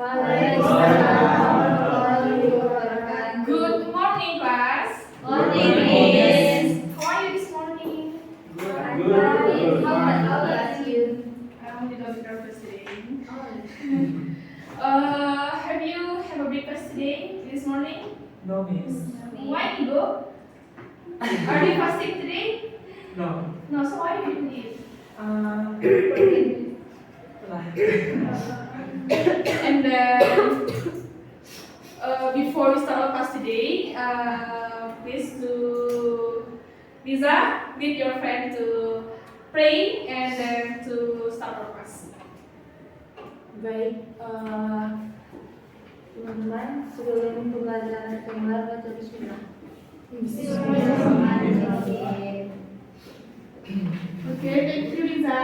Good morning, class. Morning, Miss. How are you this morning? Good. How about you? I'm a little bit nervous today. Have you have a breakfast today, this morning? No, miss. Why, Nigo? Are you fasting today? No. No, so why you didn't eat? And then, before we start our class today, please to Lisa, meet your friend to pray and then to start our class. Baik, teman-teman, sebelum pembelajaran kita mulai baca bismillah. Bismillahirrahmanirrahim. Okay, thank you, Lisa.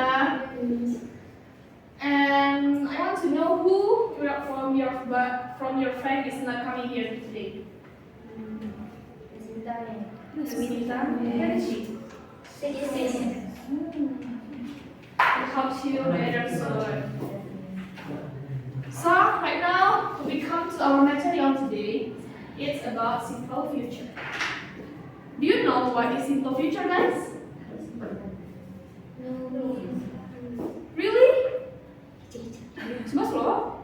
And I want to know who from your friend is not coming here today. Smita. Where is she? It helps you better so right now we come to our material today. It's about simple future. Do you know what is simple future, guys? Really? Cuma slow?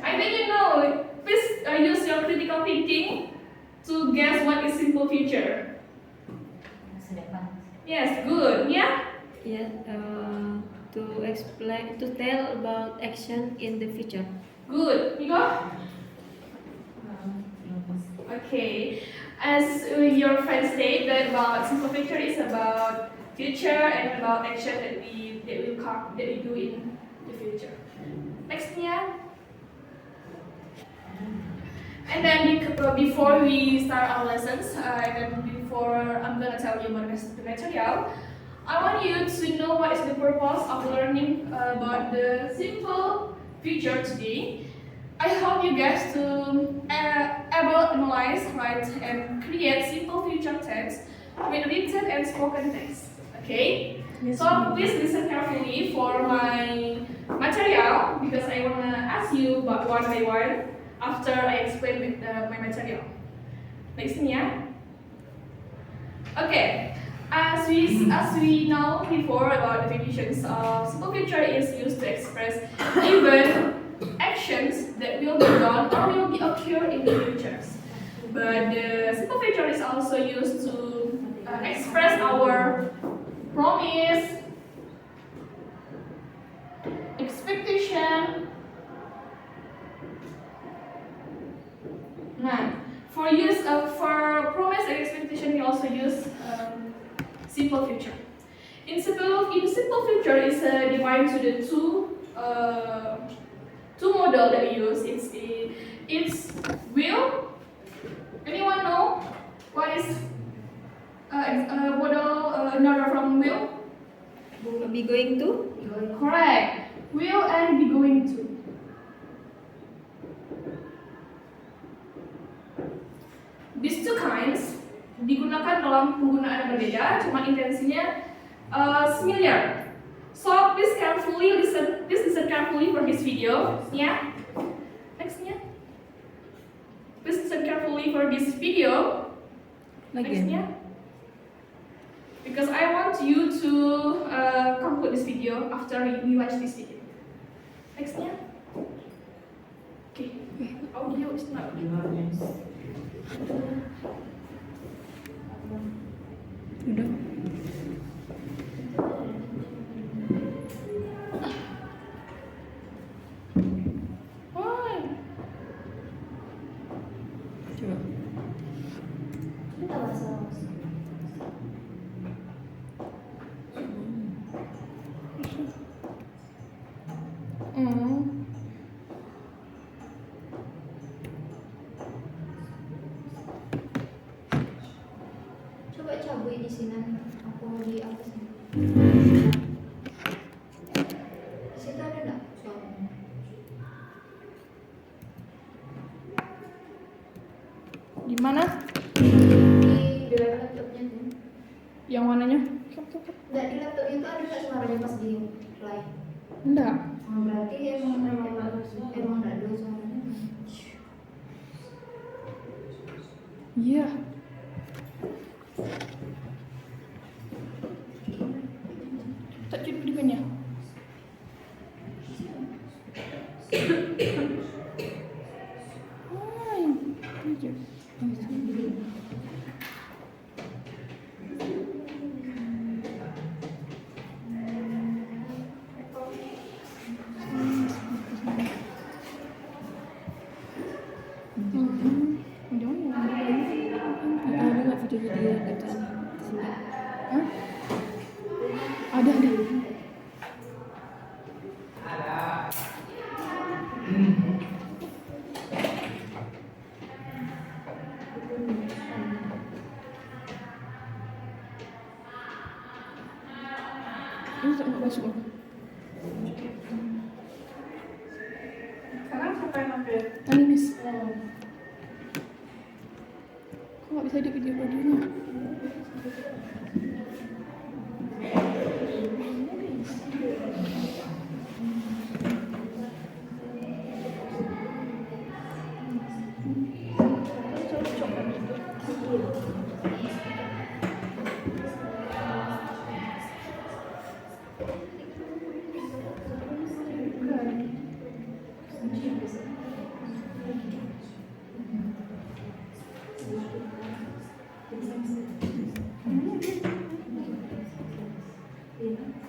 I think you know. Please use your critical thinking to guess what is simple future. Yes, good. Yeah? Yeah, to tell about action in the future. Good. Nico? Okay. As your friend said, that about simple future is about future and about action that we do in the future. Next, Nia. And then before we start our lessons, and then before I'm gonna tell you about the material, I want you to know what is the purpose of learning about the simple future today. I hope you guys to able analyze, write, and create simple future text with written and spoken text. Okay? Yes, So please listen carefully for my material because I wanna ask you about one by one after I explain my material. Next, Nia. Okay. As we know before about definitions of simple future is used to express even actions that will be done or will be occur in the future. But the simple future is also used to express our promise, expectation. Nah, for promise and expectation, we also use simple future. In simple future is divided to the two model that we use. It's will. Anyone know what is model another from will? Be going to? Correct. Will and be going to. These two kinds digunakan dalam penggunaan yang berbeda, cuma intensinya similar. So please listen carefully for this video. Yeah. Nextnya. Please listen carefully for this video. Nextnya. Because I want you to conclude this video after we watch this video. Nextnya. Okay. Audio is not. Udah. Why? Coba. Coba cabut di sini. Aku di atas ini. Di situ ada nggak suaranya? Di mana? Di laptopnya tuh. Yang mananya? Nggak, di laptop itu ada nggak suaranya pas di play? Enggak. Berarti emang Ada nggak video-video gitu? Hah? Ada. Ini tak masuk. Sekarang siapa yang update? Tadi Miss. Kok nggak bisa di video-videonya?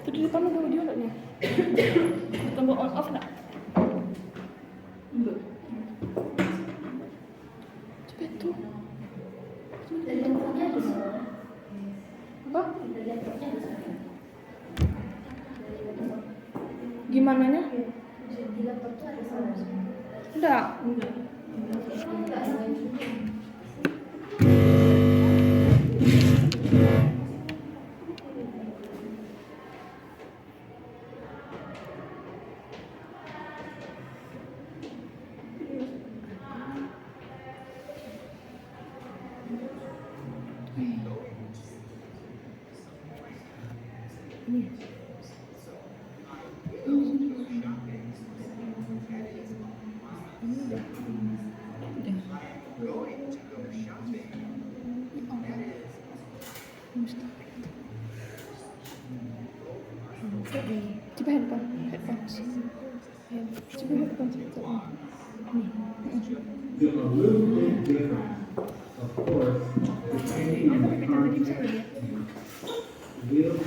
Itu di depan ada audio nggak nih? Tombol on off nggak? Enggak. Coba tuh. Dari laptopnya di sana. Apa? Dari laptopnya di sana. Gimana nya? Di laptopnya ada suara. Enggak. Enggak, yang lain juga. Coba headphone. Coba headphone. Feel a little bit different, of course, depending on the context. Will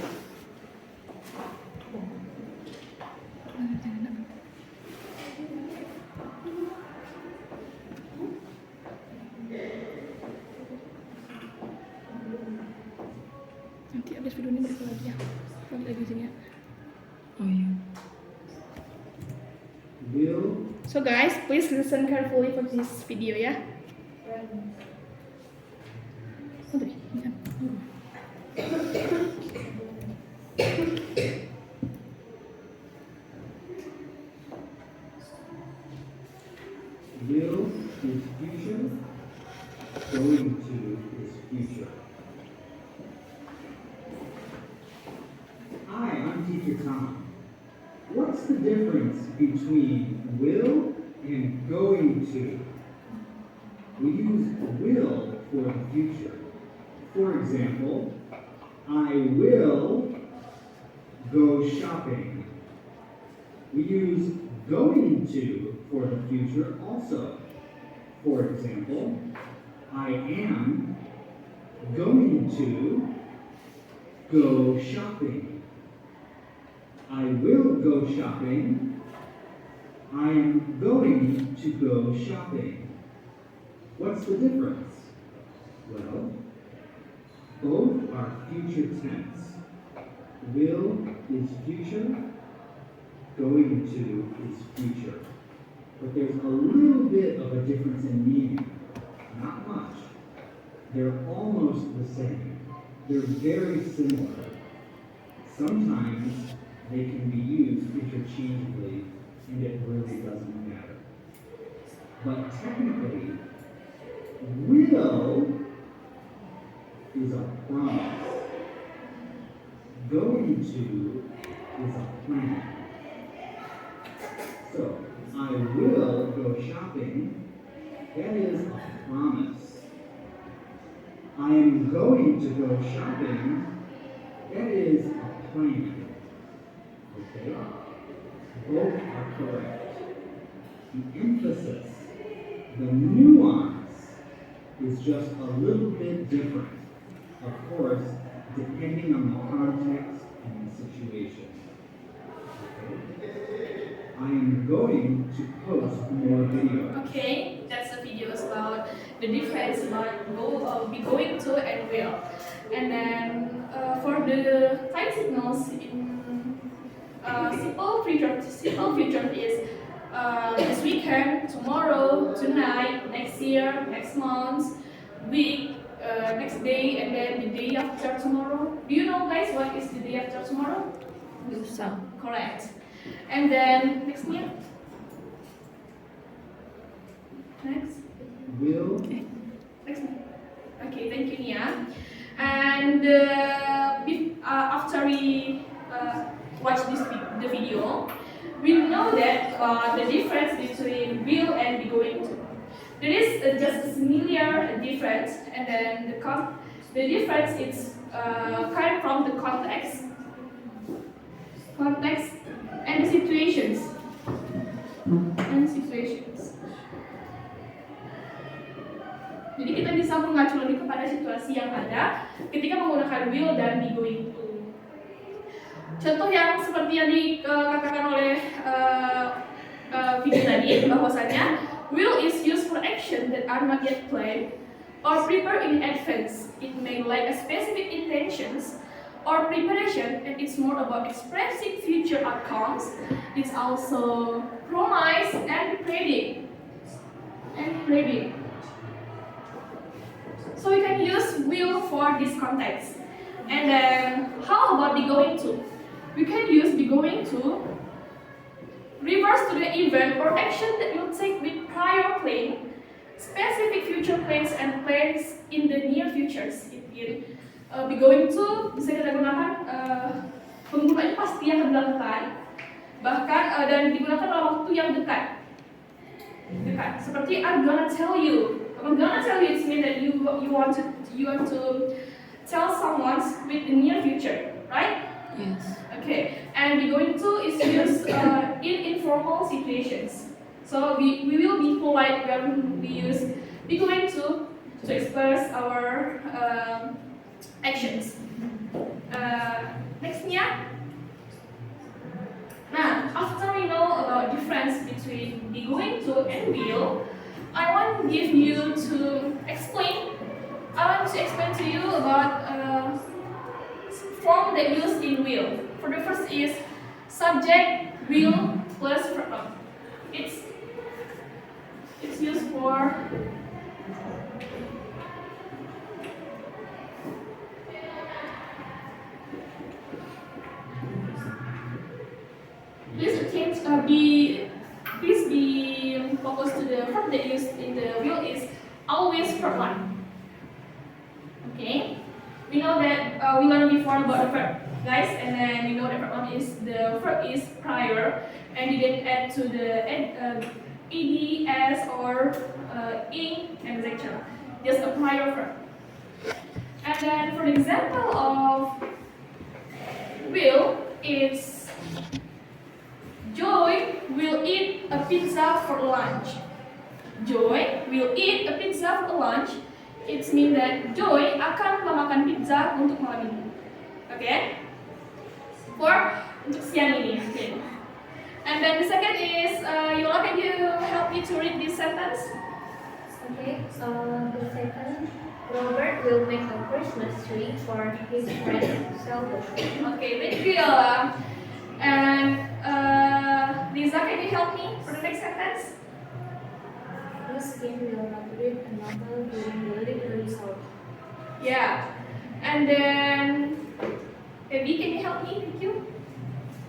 Nanti abis video ini balik lagi ya. Balik lagi sini ya. Oh iya. will So guys, please listen carefully for this video ya. Oke, ini. will is future, going to is future. Hi, I'm Teacher Tom. What's the difference between will and going to? We use will for the future. For example, I will go shopping. We use going to for the future also. For example, I am going to go shopping. I will go shopping. I am going to go shopping. What's the difference? Well, both are future tense. Will is future, going to is future. But there's a little bit of a difference in meaning. Not much. They're almost the same. They're very similar. Sometimes they can be used interchangeably, and it really doesn't matter. But technically, will is a promise. Going to is a plan. So, I will go shopping, that is a promise. I am going to go shopping, that is a plan. Okay? Both are correct. the emphasis, the nuance is just a little bit different. Of course, depending on the context and the situation. I am going to post more videos. Okay, that's the videos about the difference about be going to and will. And then for the time signals in simple future is this weekend, tomorrow, tonight, next year, next month, week, next day, and then the day after tomorrow. Do you know, guys, what is the day after tomorrow? Lusa. Correct. And then next year. Next. Will Next. Okay, thank you, Nia. And after we watch the video, we know that the difference between will and be going to. There is just a similar difference, and then the difference is kind from the context and the situations. Jadi kita bisa mengacu lagi kepada situasi yang ada ketika menggunakan will dan be going to. Contoh yang seperti yang dikatakan oleh video tadi, bahwasanya will is used for action that are not yet planned or prepared in advance. It may lack a specific intentions or preparation, and it's more about expressing future outcomes. It's also promise and predict. So we can use will for this context. And then how about be going to? We can use be going to refers to the event or action that you take with prior plan, specific future plans and plans in the near futures. Be going to bisa kita gunakan penggunaannya pasti akan dilakukan, bahkan dan digunakan dalam waktu yang dekat. Seperti I'm gonna tell you. It means that you want to tell someone with the near future, right? Yes. Okay, and be going to is used in informal situations. So we will be polite when we use be going to express our actions. Next, Nia. Now, after we know about difference between be going to and will, I want to give you to explain. I want to explain to you about form that used in will. For the first is subject will plus verb. It's used for please be focused to the verb that used in the will is always verb one. Okay, we know that we learned before about the verb, guys, and then we know that verb one is the verb is prior, and you didn't add to the ed, as or in, and etc. Just a prior verb. And then for the example of will, it's Joy will eat a pizza for lunch. Joy will eat a pizza for lunch. It means that Joy akan memakan pizza untuk malam ini. Okay? Untuk siang ini. Okay. And then the second is, Yola, can you help me to read this sentence? Okay, the second, Robert will make a Christmas tree for his friend Sheldon. Okay, thank you, Yola. And Lisa, can you help me for the next sentence? Miss Kim will not read a novel during the literary resort. Yeah. And then, Debbie, can you help me? Thank you.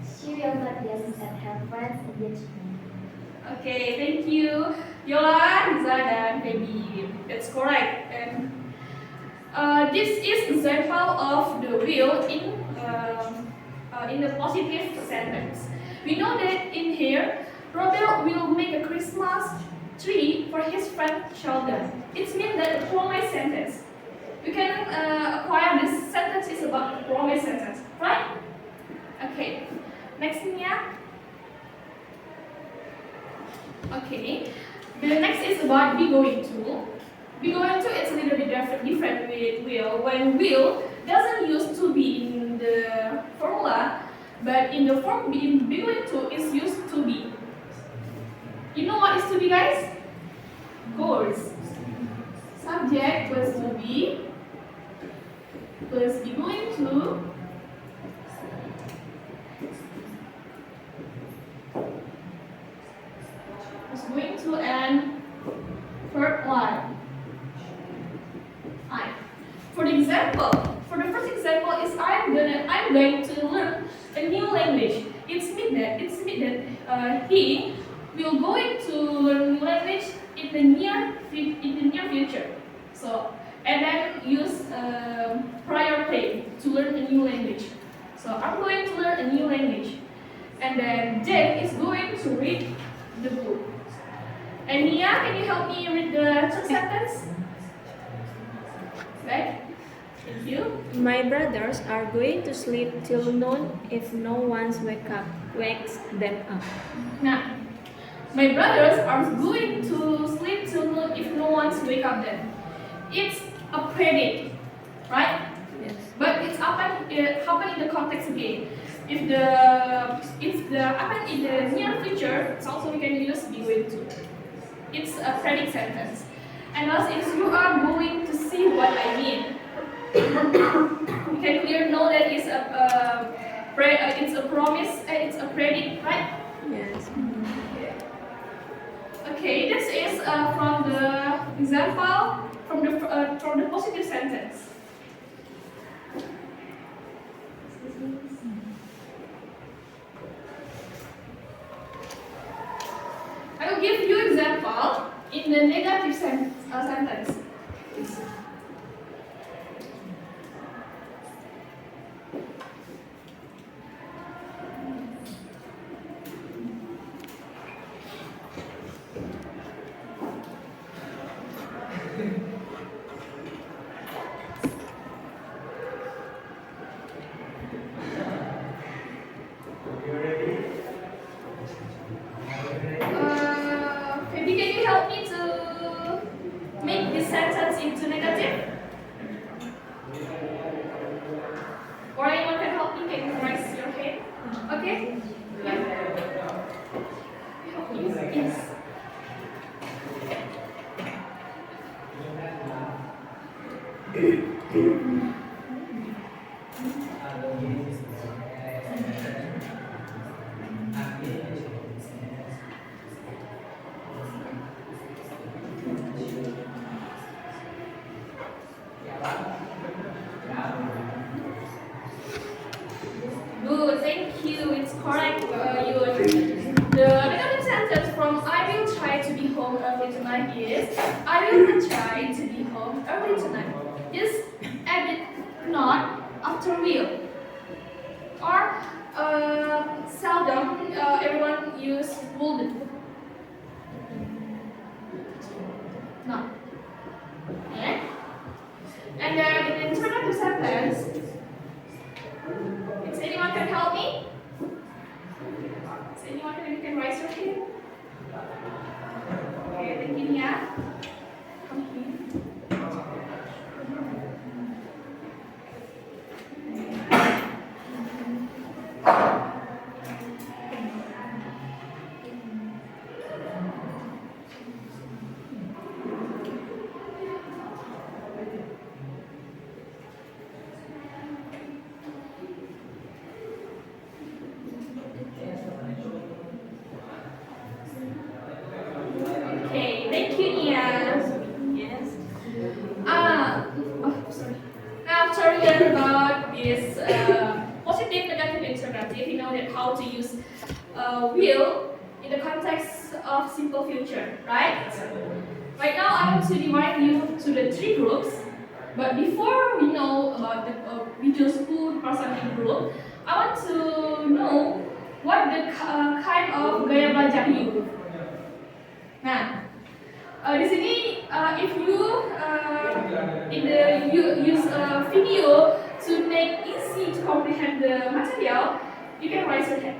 She will not dance at her friend's engagement. Okay, thank you, Yola, Lisa, dan Baby. That's correct. And this is example of the will in the positive sentence. We know that in here, Robert will make a Christmas tree for his friend Sheldon. It means that a promise sentence. You can acquire this sentence is about a promise sentence, right? Okay. Next, Nia. Okay. The next is about be going to. Be going to it's a little bit different with will. When will doesn't use to be in the formula, but in the form be going to is used to be. You know what is to be, guys? Goals. Subject plus to be plus be going to is going to and verb line. I. For the example, for the first example is I'm going to learn a new language. It means that he will going to learn new language in the near future. So and then use prior play to learn a new language. So I'm going to learn a new language, and then Jake is going to read the book. And Nia, can you help me read the third sentence? Right? Thank you. My brothers are going to sleep till noon if no one wakes them up. Now, my brothers are going to sleep till noon if no one's wake up them. It's a predict, right? Yes. But it happen in the context again. If the happen in the near future, it's also we can use be going to. It's a predict sentence. And thus if you are going to see what I mean, you can clearly know that it's a promise, it's a predict, right? Yes. Okay, this is from the example from the positive sentence. I will give you example in the negative sentence. Maybe can you help me to make this sentence into negative? Or anyone can help me? Can you raise your hand? Okay? Yeah. Yes. Good, thank you. It's correct. The negative sentence from I will try to be home early tonight is I will try to be home early tonight. Just add it not after will. Or seldom everyone use would. Not. Okay? And then in the alternative sentence, is anyone can help me? Is anyone can raise your hand? Okay, thank you, Nia. Come here. Okay, thank you, Nia. Yes. Sorry. Now, after we learn about this positive, negative, interrogative, you know that how to use will in the context of simple future, right? Right now, I want to divide you to the three groups. But before we know about the we choose who person in group, I want to know what the kind of gaya belajar you. Nah, di sini if you use a video to make easy to comprehend the material, you can raise your hand.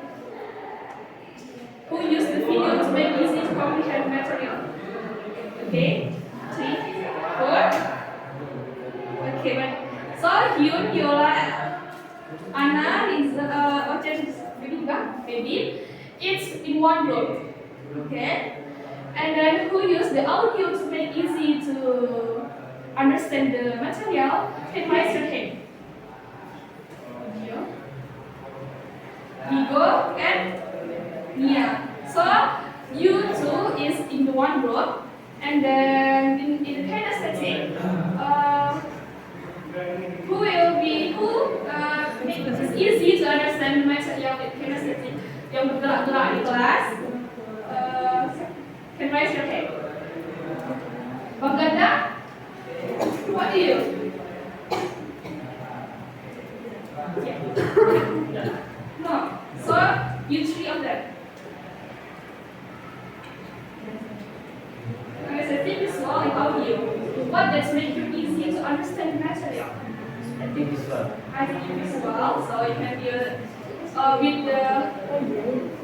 Who use the video to make easy to comprehend Okay? And then who use the audio to make easy to understand the material, can raise your hand. Vigo and Nia. So you two is in the one group, and then in the kinesthetic, who make it easy to understand the material in kinesthetic yang bergerak-gerak di kelas, can raise your hand. Bang Ganda, what do you? No. So you three of them. Kinesthetic visual, how do you? What does make you easy to understand the material? I think visual. I think visual, so you can be with the,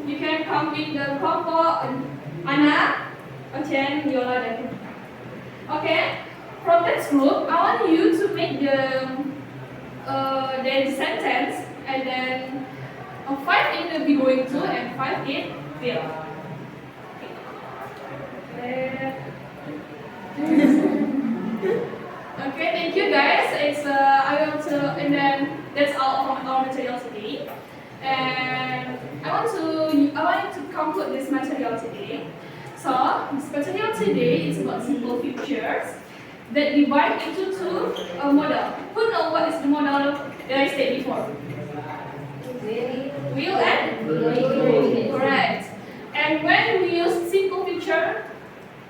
you can come with the combo Anna, Ochen, Viola, dan okay. From this group, I want you to make the sentence, and then 5 in the be going to and 5 in will. Okay, thank you guys. It's I want to, and then that's all from our material today. And I want to conclude this material today. So this material today is about simple features that divide into two model. Who know what is the model that I said before? Will and correct. And when we use simple feature,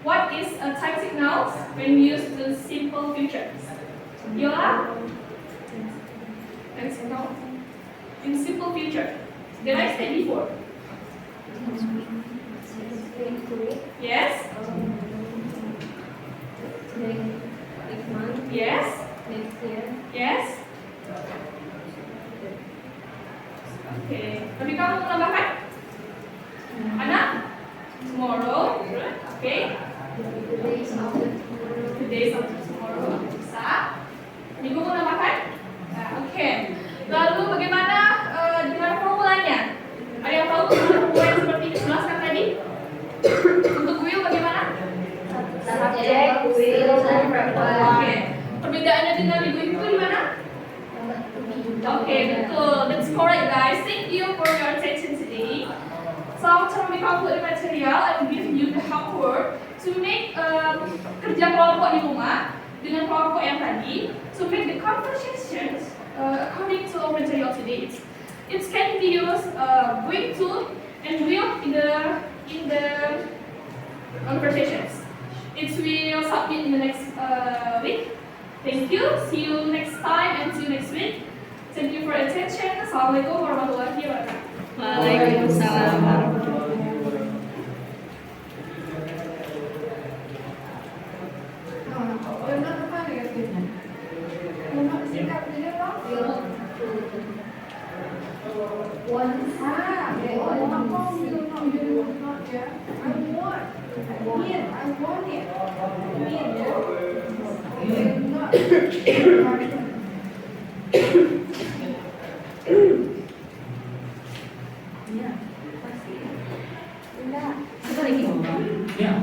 what is a time signals when we use the simple features? Yola? Time signal. In simple feature. Did I say before? Yes? Next month, Yes? next year. Yes? Oke. Tapi kamu mau menambahkan? Anak? Tomorrow. Oke. Today is after tomorrow. Today is after tomorrow. Bisa. Minggu mau menambahkan? Nah, oke. Lalu bagaimana dengan formulanya? Ada yang tahu formula yang seperti dijelaskan tadi? Untuk will bagaimana? Subject, will, and verb. Oke. Perbedaannya dengan minggu itu di mana? Okay, betul. That's correct, guys. Thank you for your attention today. So after we conclude the material, I will give you the homework to make kerja kelompok di rumah dengan kelompok yang tadi to make the conversations according to our material today. It can be used going to and will in the conversations. It will submit in the next week. Thank you. See you next time and see you next week. Thank you for attention. Assalamualaikum warahmatullahi wabarakatuh. Waalaikumsalam warahmatullahi Ya.